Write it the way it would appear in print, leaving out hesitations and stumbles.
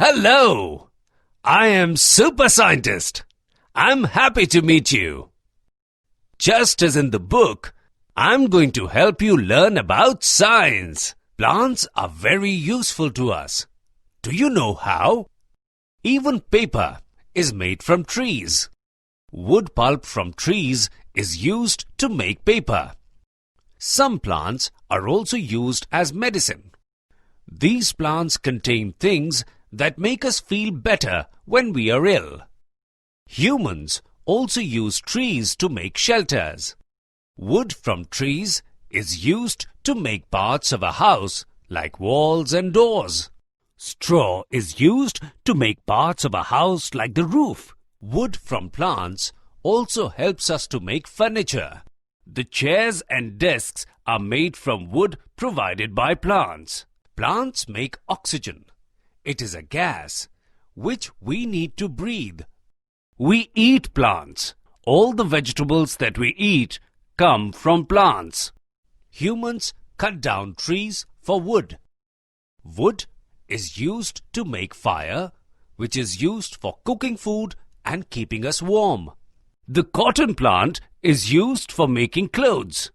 Hello! I am Super Scientist. I'm happy to meet you. Just as in the book, I'm going to help you learn about science. Plants are very useful to us. Do you know how? Even paper is made from trees. Wood pulp from trees is used to make paper. Some plants are also used as medicine. These plants contain things that make us feel better when we are ill. Humans also use trees to make shelters. Wood from trees is used to make parts of a house like walls and doors. Straw is used to make parts of a house like the roof. Wood from plants also helps us to make furniture. The chairs and desks are made from wood provided by plants. Plants make oxygen. It is a gas which we need to breathe. We eat plants. All the vegetables that we eat come from plants. Humans cut down trees for wood. Wood is used to make fire, which is used for cooking food and keeping us warm. The cotton plant is used for making clothes.